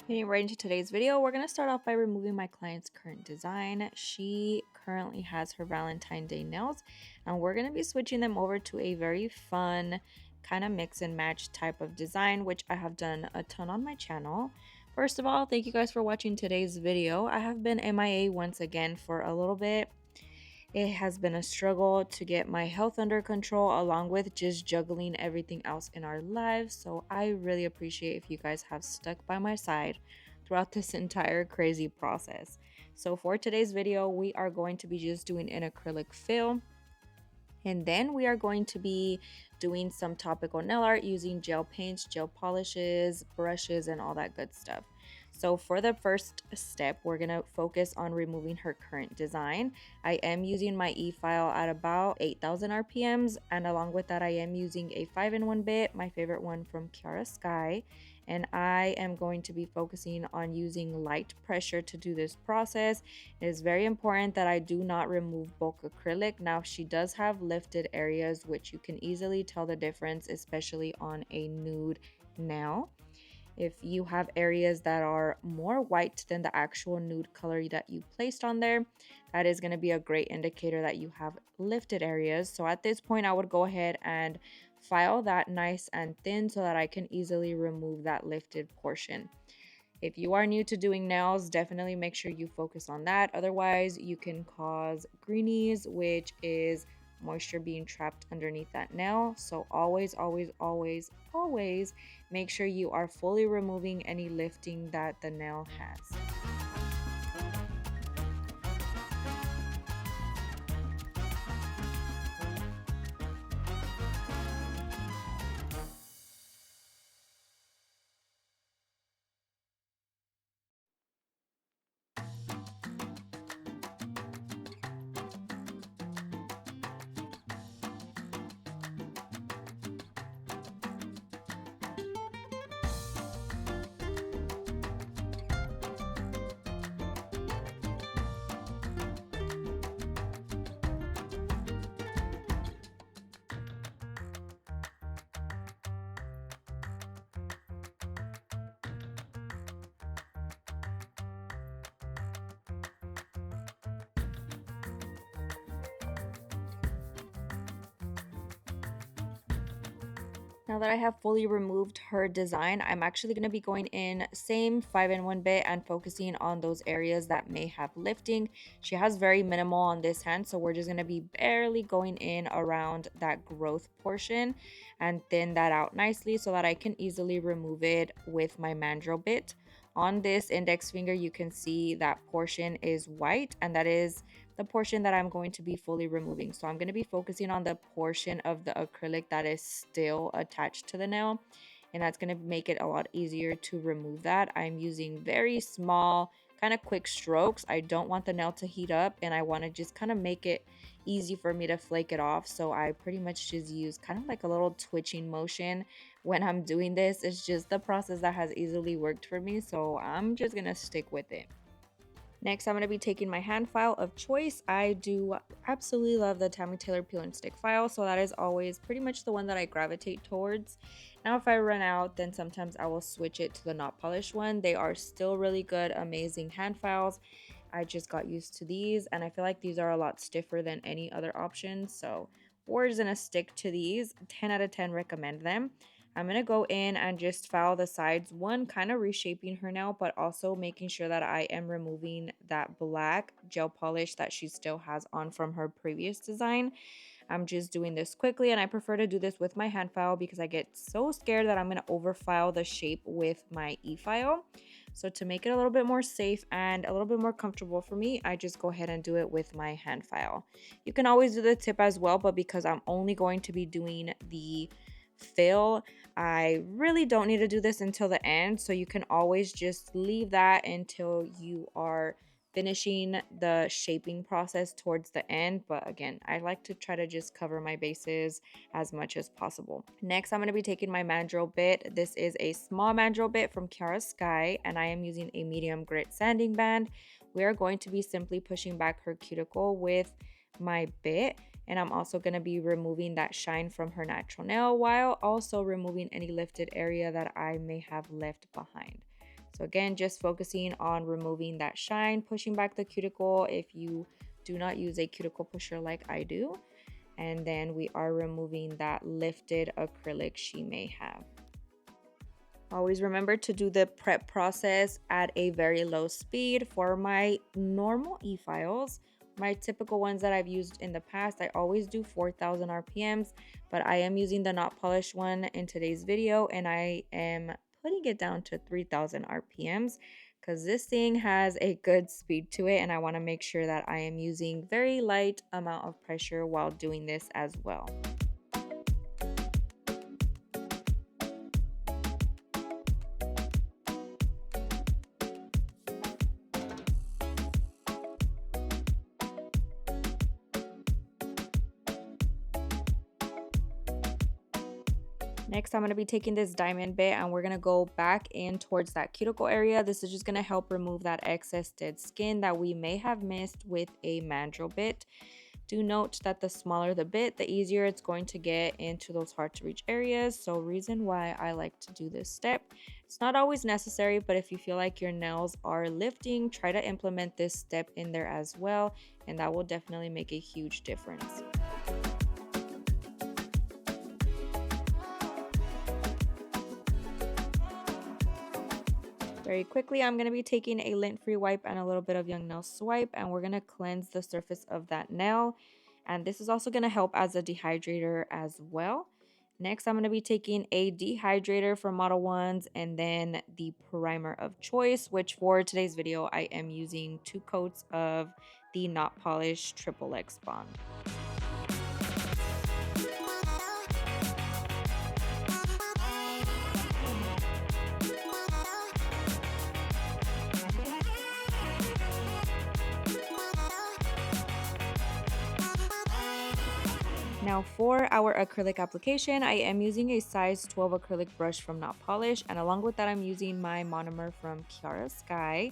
Getting right into today's video, we're going to start off by removing my client's current design. She currently has her Valentine Day nails, and we're going to be switching them over to a very fun kind of mix and match type of design, which I have done a ton on my channel. First of all, thank you guys for watching today's video. I have been MIA once again for a little bit. It has been a struggle to get my health under control, along with just juggling everything else in our lives. So I really appreciate if you guys have stuck by my side throughout this entire crazy process. So for today's video, we are going to be just doing an acrylic fill. And then we are going to be doing some topical nail art using gel paints, gel polishes, brushes, and all that good stuff. So for the first step, we're going to focus on removing her current design. I am using my Efile at about 8,000 RPMs, and along with that, I am using a 5-in-1 bit, my favorite one from Kiara Sky. And I am going to be focusing on using light pressure to do this process. It is very important that I do not remove bulk acrylic. Now, she does have lifted areas, which you can easily tell the difference, especially on a nude nail. If you have areas that are more white than the actual nude color that you placed on there, that is going to be a great indicator that you have lifted areas. So at this point, I would go ahead and file that nice and thin so that I can easily remove that lifted portion. If you are new to doing nails, definitely make sure you focus on that. Otherwise, you can cause greenies, which is moisture being trapped underneath that nail. So always make sure you are fully removing any lifting that the nail has. Now that I have fully removed her design, I'm actually going to be going in same 5-in-1 bit and focusing on those areas that may have lifting. She has very minimal on this hand, so we're just going to be barely going in around that growth portion and thin that out nicely so that I can easily remove it with my mandrel bit. On this index finger, you can see that portion is white, and that is the portion that I'm going to be fully removing. So I'm going to be focusing on the portion of the acrylic that is still attached to the nail, and that's going to make it a lot easier to remove that. I'm using very small, kind of quick strokes. I don't want the nail to heat up, and I want to just kind of make it easy for me to flake it off. So I pretty much just use kind of like a little twitching motion when I'm doing this. It's just the process that has easily worked for me, so I'm just gonna stick with it. Next, I'm going to be taking my hand file of choice. I do absolutely love the Tammy Taylor Peel and Stick file, so that is always pretty much the one that I gravitate towards. Now, if I run out, then sometimes I will switch it to the not polished one. They are still really good, amazing hand files. I just got used to these, and I feel like these are a lot stiffer than any other option, so we're just going to stick to these. 10 out of 10 recommend them. I'm going to go in and just file the sides, one kind of reshaping her nail, but also making sure that I am removing that black gel polish that she still has on from her previous design. I'm just doing this quickly, and I prefer to do this with my hand file because I get so scared that I'm going to overfile the shape with my e-file. So to make it a little bit more safe and a little bit more comfortable for me, I just go ahead and do it with my hand file. You can always do the tip as well, but because I'm only going to be doing the fill, I really don't need to do this until the end, so you can always just leave that until you are finishing the shaping process towards the end. But again, I like to try to just cover my bases as much as possible. Next, I'm going to be taking my mandrel bit. This is a small mandrel bit from Kiara Sky, and I am using a medium grit sanding band. We are going to be simply pushing back her cuticle with my bit, and I'm also going to be removing that shine from her natural nail while also removing any lifted area that I may have left behind. So again, just focusing on removing that shine, pushing back the cuticle if you do not use a cuticle pusher like I do. And then we are removing that lifted acrylic she may have. Always remember to do the prep process at a very low speed. For my normal e-files, my typical ones that I've used in the past, I always do 4,000 RPMs, but I am using the not polished one in today's video, and I am putting it down to 3,000 RPMs because this thing has a good speed to it, and I want to make sure that I am using very light amount of pressure while doing this as well. Next, I'm going to be taking this diamond bit and we're going to go back in towards that cuticle area. This is just going to help remove that excess dead skin that we may have missed with a mandrel bit. Do note that the smaller the bit, the easier it's going to get into those hard to reach areas. So reason why I like to do this step. It's not always necessary, but if you feel like your nails are lifting, try to implement this step in there as well, and that will definitely make a huge difference. Very quickly, I'm going to be taking a lint-free wipe and a little bit of Young Nail Swipe, and we're going to cleanse the surface of that nail. And this is also going to help as a dehydrator as well. Next, I'm going to be taking a dehydrator from Model 1s and then the primer of choice, which for today's video, I am using 2 coats of the Not Polished Triple X Bond. Now for our acrylic application, I am using a size 12 acrylic brush from Not Polished, and along with that I'm using my Monomer from Kiara Sky.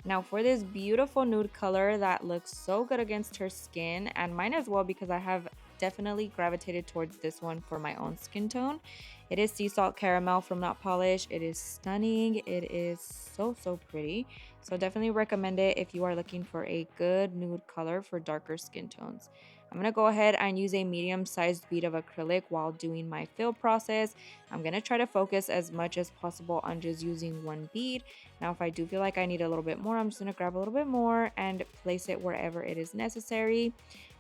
Now for this beautiful nude color that looks so good against her skin, and mine as well because I have definitely gravitated towards this one for my own skin tone. It is Sea Salt Caramel from Not Polished. It is stunning. It is so pretty. So definitely recommend it if you are looking for a good nude color for darker skin tones. I'm going to go ahead and use a medium-sized bead of acrylic while doing my fill process. I'm going to try to focus as much as possible on just using one bead. Now, if I do feel like I need a little bit more, I'm just going to grab a little bit more and place it wherever it is necessary.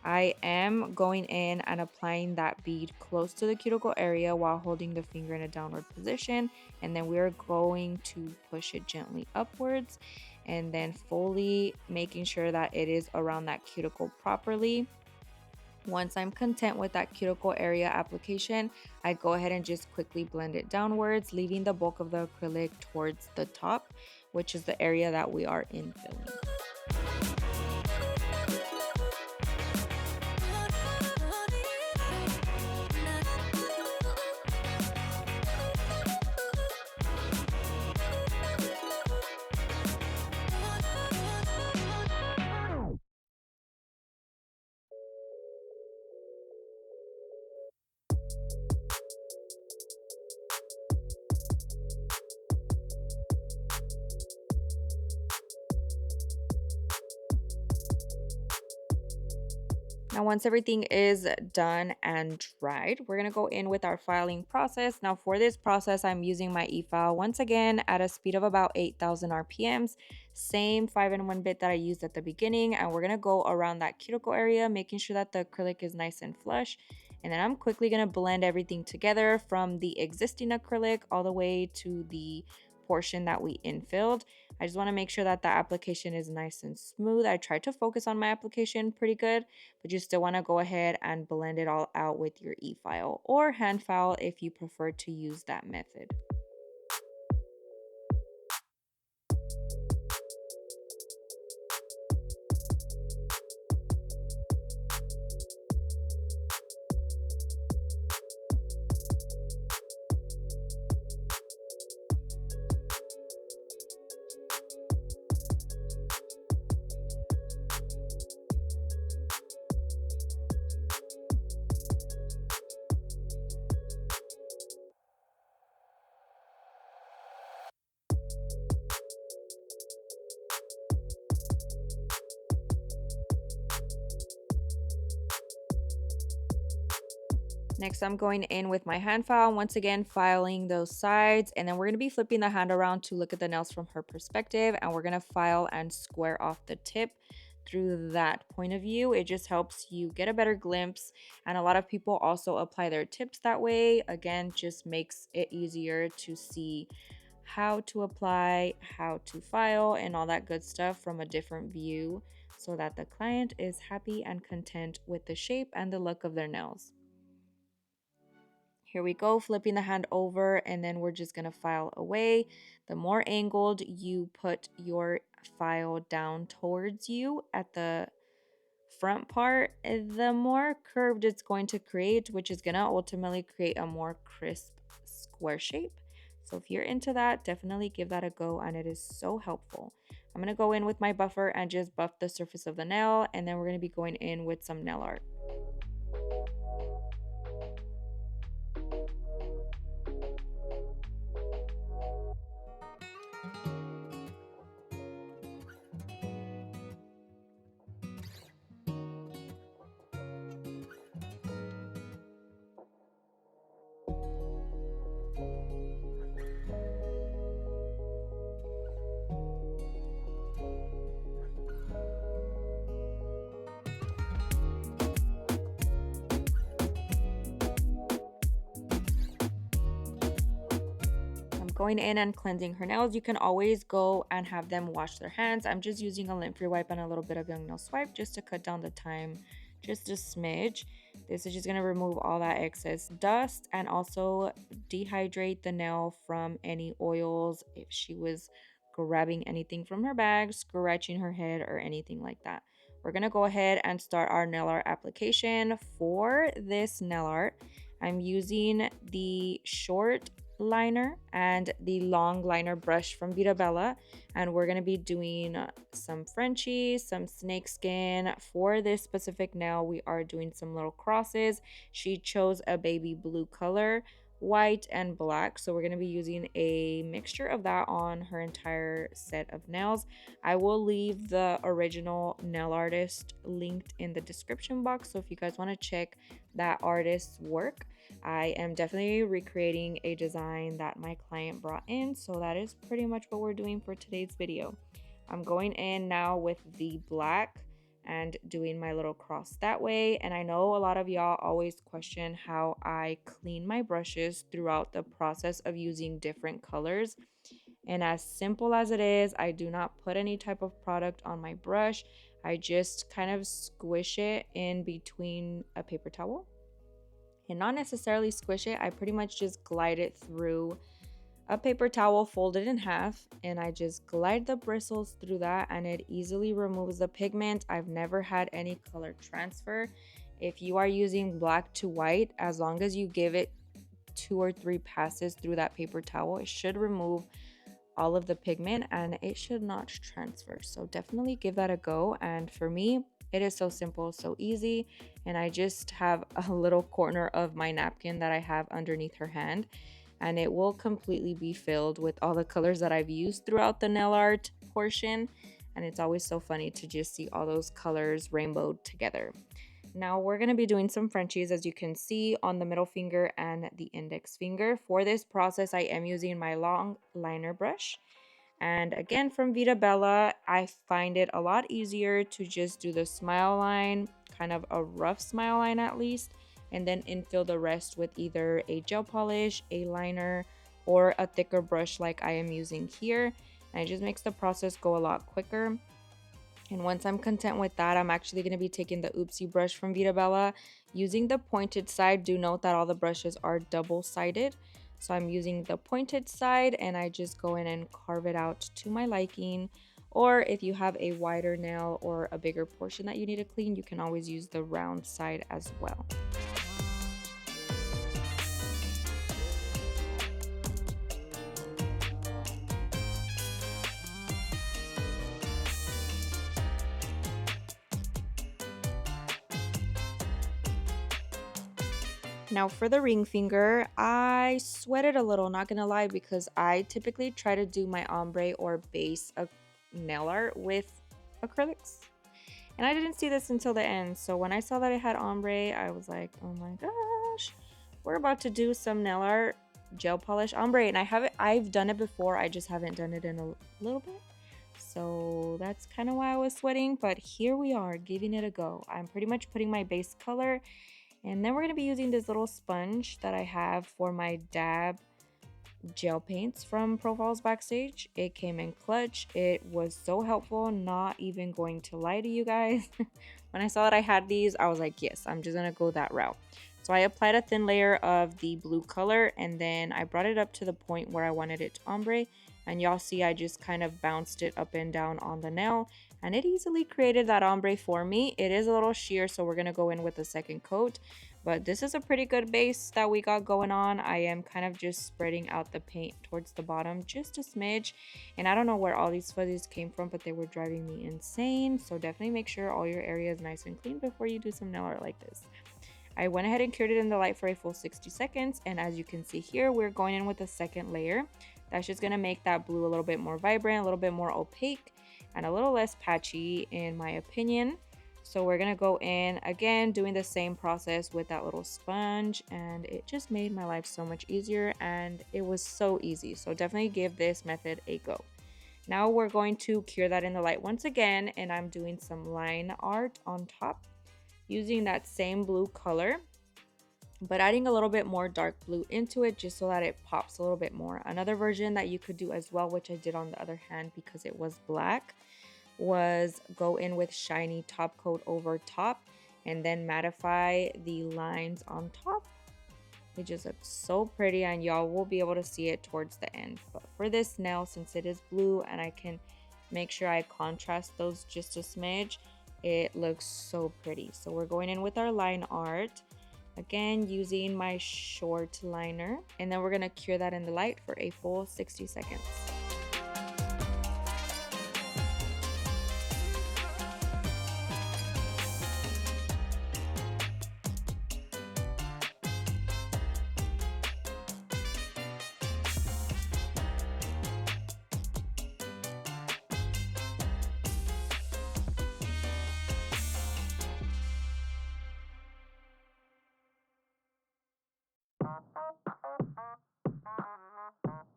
I am going in and applying that bead close to the cuticle area while holding the finger in a downward position. And then we're going to push it gently upwards and then fully making sure that it is around that cuticle properly. Once I'm content with that cuticle area application, I go ahead and just quickly blend it downwards, leaving the bulk of the acrylic towards the top, which is the area that we are infilling. Now, once everything is done and dried, we're going to go in with our filing process. Now, for this process, I'm using my Efile once again at a speed of about 8,000 RPMs. Same 5-in-1 bit that I used at the beginning. And we're going to go around that cuticle area, making sure that the acrylic is nice and flush. And then I'm quickly going to blend everything together from the existing acrylic all the way to the portion that we infilled. I just want to make sure that the application is nice and smooth. I tried to focus on my application pretty good, but you still want to go ahead and blend it all out with your e-file or hand file if you prefer to use that method. Next, I'm going in with my hand file, once again filing those sides, and then we're going to be flipping the hand around to look at the nails from her perspective, and we're going to file and square off the tip through that point of view. It just helps you get a better glimpse, and a lot of people also apply their tips that way. Again, just makes it easier to see how to apply, how to file, and all that good stuff from a different view so that the client is happy and content with the shape and the look of their nails. Here we go, flipping the hand over, and then we're just gonna file away. The more angled you put your file down towards you at the front part, the more curved it's going to create, which is gonna ultimately create a more crisp square shape. So if you're into that, definitely give that a go, and it is so helpful. I'm gonna go in with my buffer and just buff the surface of the nail, and then we're gonna be going in with some nail art. Going in and cleansing her nails. You can always go and have them wash their hands. I'm just using a lint-free wipe and a little bit of young nail swipe just to cut down the time just a smidge. This is just going to remove all that excess dust and also dehydrate the nail from any oils if she was grabbing anything from her bag, scratching her head, or anything like that. We're going to go ahead and start our nail art application. For this nail art, I'm using the short liner and the long liner brush from Veeda Bella, and we're going to be doing some Frenchies, some snake skin. For this specific nail, we are doing some little crosses. She chose a baby blue color, white and black, so we're going to be using a mixture of that on her entire set of nails. I will leave the original nail artist linked in the description box, so if you guys want to check that artist's work, I am definitely recreating a design that my client brought in, so that is pretty much what we're doing for today's video. I'm going in now with the black and doing my little cross that way, and I know a lot of y'all always question how I clean my brushes throughout the process of using different colors, and as simple as it is, I do not put any type of product on my brush. I just kind of squish it in between a paper towel, and not necessarily squish it. I pretty much just glide it through a paper towel folded in half, and I just glide the bristles through that, and it easily removes the pigment. I've never had any color transfer. If you are using black to white, as long as you give it 2 or 3 passes through that paper towel, it should remove all of the pigment and it should not transfer. So definitely give that a go. And for me, it is so simple, so easy, and I just have a little corner of my napkin that I have underneath her hand, and it will completely be filled with all the colors that I've used throughout the nail art portion, and it's always so funny to just see all those colors rainbowed together. Now we're going to be doing some Frenchies, as you can see, on the middle finger and the index finger. For this process, I am using my long liner brush. And again, from Veeda Bella, I find it a lot easier to just do the smile line, kind of a rough smile line at least, and then infill the rest with either a gel polish, a liner, or a thicker brush like I am using here. And it just makes the process go a lot quicker. And once I'm content with that, I'm actually going to be taking the Oopsie brush from Veeda Bella, using the pointed side. Do note that all the brushes are double-sided. So I'm using the pointed side, and I just go in and carve it out to my liking. Or if you have a wider nail or a bigger portion that you need to clean, you can always use the round side as well. Now for the ring finger, I sweated a little, not gonna lie, because I typically try to do my ombre or base of nail art with acrylics. And I didn't see this until the end. So when I saw that it had ombre, I was like, oh my gosh. we're about to do some nail art gel polish ombre, and I've done it before, I just haven't done it in a little bit. So that's kind of why I was sweating, but here we are giving it a go. I'm pretty much putting my base color, and then we're going to be using this little sponge that I have for my dab gel paints from Profiles Backstage. It came in clutch. It was so helpful, not even going to lie to you guys. When I saw that I had these, I was like, yes, I'm just gonna go that route. So I applied a thin layer of the blue color, and then I brought it up to the point where I wanted it to ombre, and y'all see I just kind of bounced it up and down on the nail, and it easily created that ombre for me. It is a little sheer, so we're gonna go in with a second coat. But this is a pretty good base that we got going on. I am kind of just spreading out the paint towards the bottom just a smidge. And I don't know where all these fuzzies came from, but they were driving me insane. So definitely make sure all your area is nice and clean before you do some nail art like this. I went ahead and cured it in the light for a full 60 seconds. And as you can see here, we're going in with a second layer. That's just going to make that blue a little bit more vibrant, a little bit more opaque, and a little less patchy in my opinion. So we're going to go in again, doing the same process with that little sponge, and it just made my life so much easier, and it was so easy. So definitely give this method a go. Now we're going to cure that in the light once again, and I'm doing some line art on top using that same blue color, but adding a little bit more dark blue into it just so that it pops a little bit more. Another version that you could do as well, which I did on the other hand because it was black, was go in with shiny top coat over top and then mattify the lines on top. It just looks so pretty, and y'all will be able to see it towards the end. But for this nail, since it is blue and I can make sure I contrast those just a smidge, it looks so pretty. So we're going in with our line art again using my short liner, and then we're going to cure that in the light for a full 60 seconds.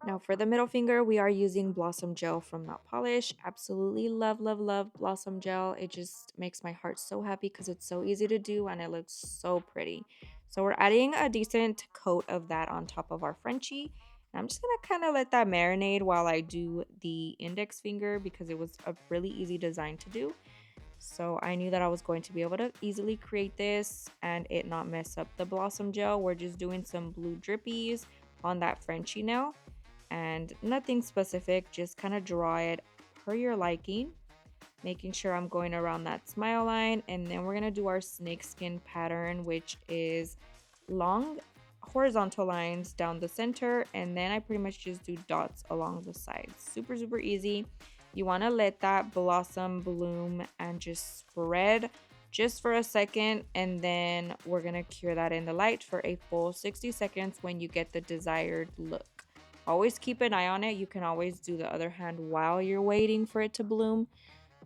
Now for the middle finger, we are using Blossom Gel from Not Polish. Absolutely love, love, love Blossom Gel. It just makes my heart so happy because it's so easy to do and it looks so pretty. So we're adding a decent coat of that on top of our Frenchie. And I'm just going to kind of let that marinate while I do the index finger because it was a really easy design to do. So I knew that I was going to be able to easily create this and it not mess up the Blossom Gel. We're just doing some blue drippies on that Frenchie nail. And nothing specific, just kind of draw it per your liking, making sure I'm going around that smile line. And then we're going to do our snakeskin pattern, which is long horizontal lines down the center, and then I pretty much just do dots along the sides. Super, super easy. You want to let that blossom bloom and just spread just for a second, and then we're going to cure that in the light for a full 60 seconds when you get the desired look. Always keep an eye on it. You can always do the other hand while you're waiting for it to bloom,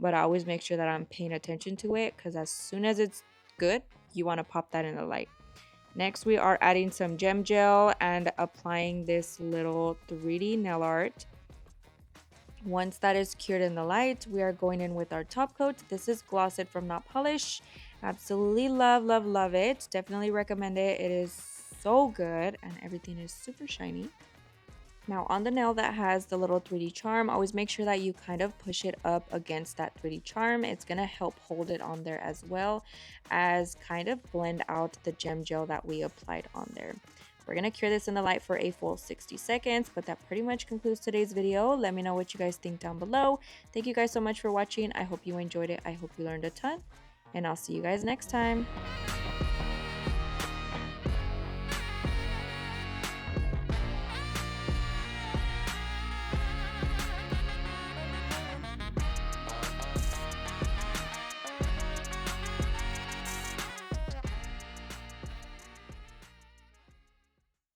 but I always make sure that I'm paying attention to it because as soon as it's good, you want to pop that in the light. Next, we are adding some gem gel and applying this little 3D nail art. Once that is cured in the light, we are going in with our top coat. This is Glossed from Not Polish. Absolutely love, love, love it. Definitely recommend it. It is so good and everything is super shiny. Now on the nail that has the little 3D charm, always make sure that you kind of push it up against that 3D charm. It's going to help hold it on there as well as kind of blend out the gem gel that we applied on there. We're going to cure this in the light for a full 60 seconds, but that pretty much concludes today's video. Let me know what you guys think down below. Thank you guys so much for watching. I hope you enjoyed it. I hope you learned a ton, and I'll see you guys next time.